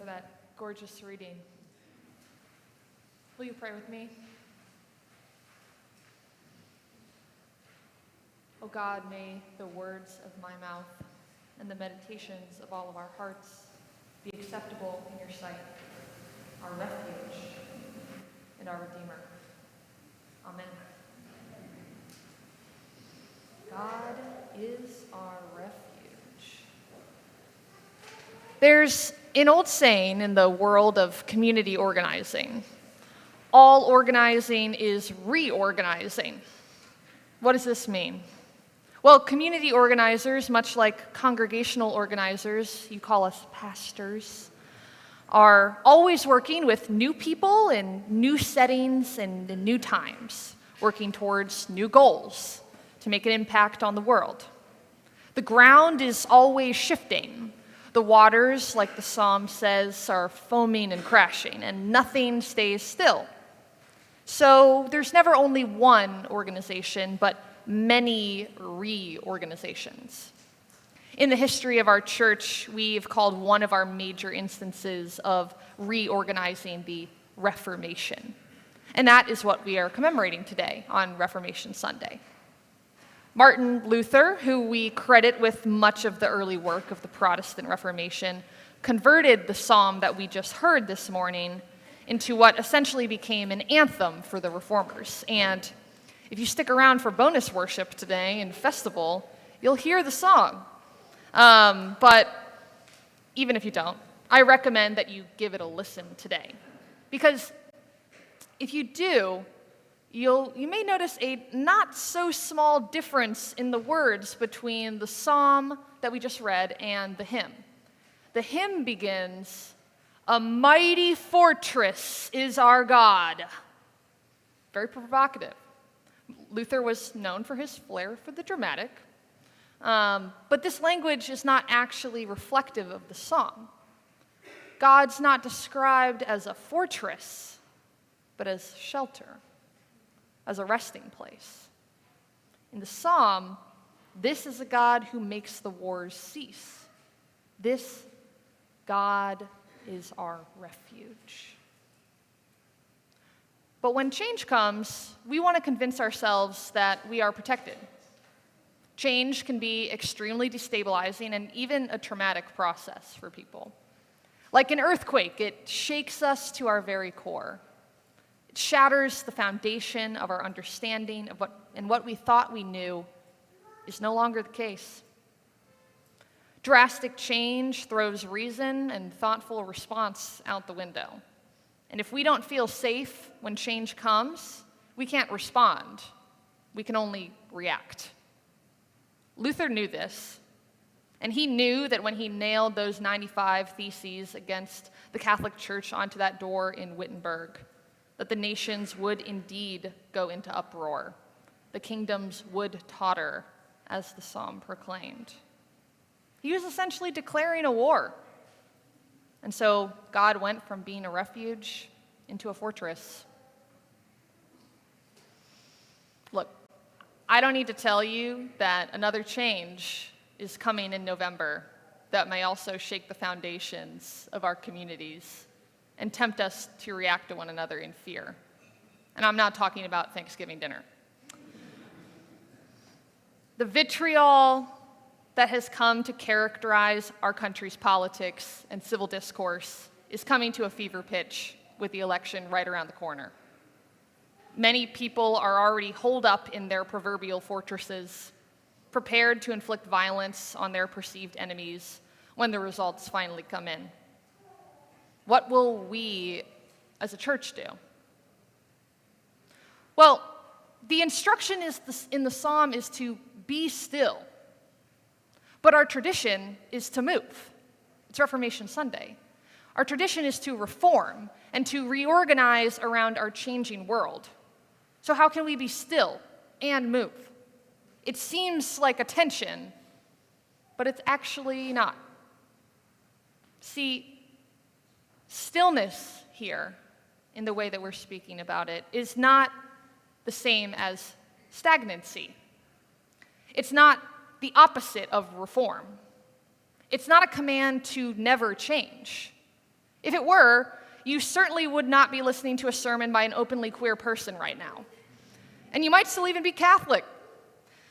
for that gorgeous reading. Will you pray with me? O God, may the words of my mouth and the meditations of all of our hearts be acceptable in your sight, our refuge and our Redeemer. Amen. God is our refuge. There's an old saying in the world of community organizing: all organizing is reorganizing. What does this mean? Well, community organizers, much like congregational organizers, you call us pastors, are always working with new people in new settings and in new times, working towards new goals to make an impact on the world. The ground is always shifting. The waters, like the psalm says, are foaming and crashing, and nothing stays still. So there's never only one organization, but many reorganizations. In the history of our church, we've called one of our major instances of reorganizing the Reformation. And that is what we are commemorating today on Reformation Sunday. Martin Luther, who we credit with much of the early work of the Protestant Reformation, converted the psalm that we just heard this morning into what essentially became an anthem for the Reformers. And if you stick around for bonus worship today and festival, you'll hear the song. But even if you don't, I recommend that you give it a listen today. Because if you do, you may notice a not so small difference in the words between the psalm that we just read and the hymn. The hymn begins, "A mighty fortress is our God." Very provocative. Luther was known for his flair for the dramatic, but this language is not actually reflective of the song. God's not described as a fortress, but as shelter, as a resting place. In the psalm, this is a God who makes the wars cease. This God is our refuge. But when change comes, we want to convince ourselves that we are protected. Change can be extremely destabilizing and even a traumatic process for people. Like an earthquake, it shakes us to our very core. It shatters the foundation of our understanding of what we thought we knew is no longer the case. Drastic change throws reason and thoughtful response out the window. And if we don't feel safe when change comes, we can't respond. We can only react. Luther knew this, and he knew that when he nailed those 95 theses against the Catholic Church onto that door in Wittenberg, that the nations would indeed go into uproar. The kingdoms would totter, as the psalm proclaimed. He was essentially declaring a war. And so God went from being a refuge into a fortress. Look, I don't need to tell you that another change is coming in November that may also shake the foundations of our communities and tempt us to react to one another in fear. And I'm not talking about Thanksgiving dinner. The vitriol that has come to characterize our country's politics and civil discourse is coming to a fever pitch with the election right around the corner. Many people are already holed up in their proverbial fortresses, prepared to inflict violence on their perceived enemies when the results finally come in. What will we as a church do? Well, the instruction in the psalm is to be still. But our tradition is to move. It's Reformation Sunday. Our tradition is to reform and to reorganize around our changing world. So how can we be still and move? It seems like a tension, but it's actually not. See, stillness here, in the way that we're speaking about it, is not the same as stagnancy. It's not the opposite of reform. It's not a command to never change. If it were, you certainly would not be listening to a sermon by an openly queer person right now. And you might still even be Catholic.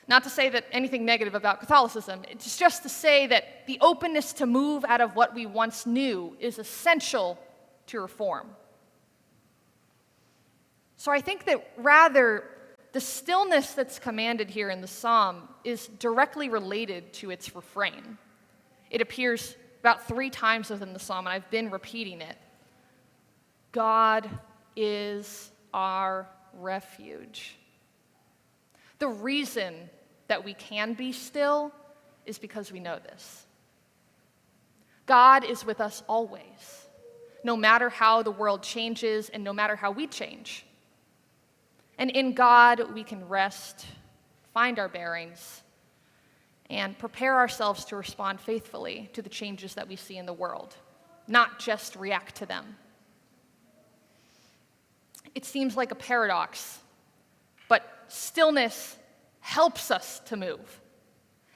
Not to say that anything negative about Catholicism, it's just to say that the openness to move out of what we once knew is essential to reform. So I think that rather, the stillness that's commanded here in the psalm is directly related to its refrain. It appears about 3 times within the psalm, and I've been repeating it. God is our refuge. The reason that we can be still is because we know this. God is with us always, no matter how the world changes and no matter how we change. And in God, we can rest, find our bearings, and prepare ourselves to respond faithfully to the changes that we see in the world, not just react to them. It seems like a paradox, but stillness helps us to move,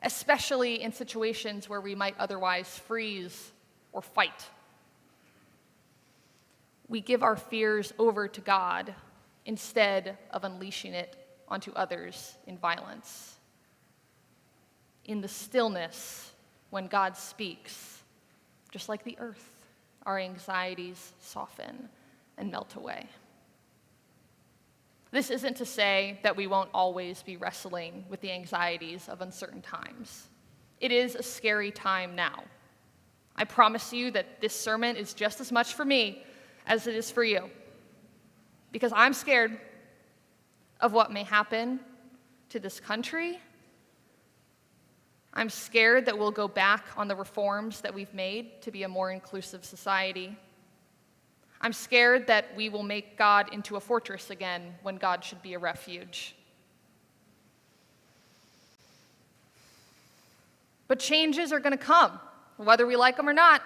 especially in situations where we might otherwise freeze or fight. We give our fears over to God instead of unleashing it onto others in violence. In the stillness, when God speaks, just like the earth, our anxieties soften and melt away. This isn't to say that we won't always be wrestling with the anxieties of uncertain times. It is a scary time now. I promise you that this sermon is just as much for me as it is for you, because I'm scared of what may happen to this country. I'm scared that we'll go back on the reforms that we've made to be a more inclusive society. I'm scared that we will make God into a fortress again when God should be a refuge. But changes are going to come, whether we like them or not.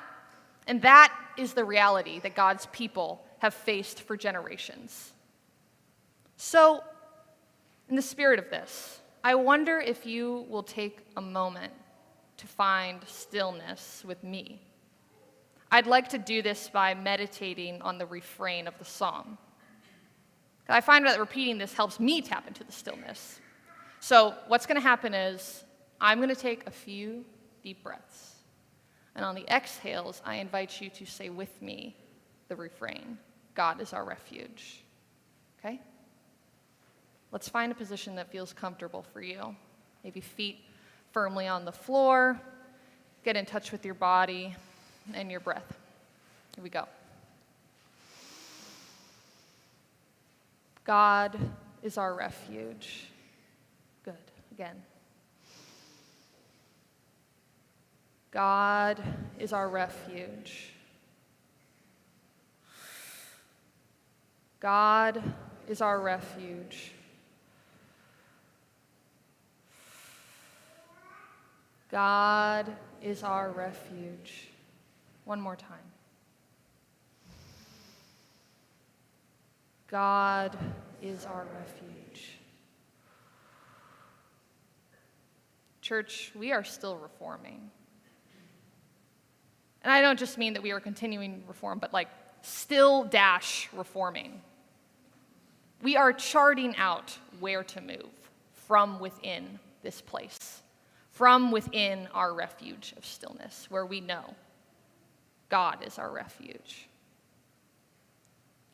And that is the reality that God's people have faced for generations. So, in the spirit of this, I wonder if you will take a moment to find stillness with me. I'd like to do this by meditating on the refrain of the psalm. I find that repeating this helps me tap into the stillness. So what's going to happen is I'm going to take a few deep breaths. And on the exhales, I invite you to say with me the refrain, God is our refuge. Okay? Let's find a position that feels comfortable for you. Maybe feet firmly on the floor. Get in touch with your body and your breath. Here we go. God is our refuge. Good. Again. God is our refuge. God is our refuge. God is our refuge. One more time. God is our refuge. Church, we are still reforming. And I don't just mean that we are continuing reform, but like still reforming. We are charting out where to move from within this place, from within our refuge of stillness, where we know God is our refuge.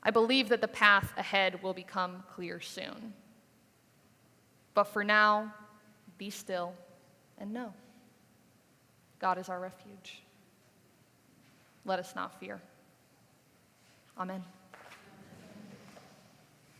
I believe that the path ahead will become clear soon. But for now, be still and know God is our refuge. Let us not fear. Amen.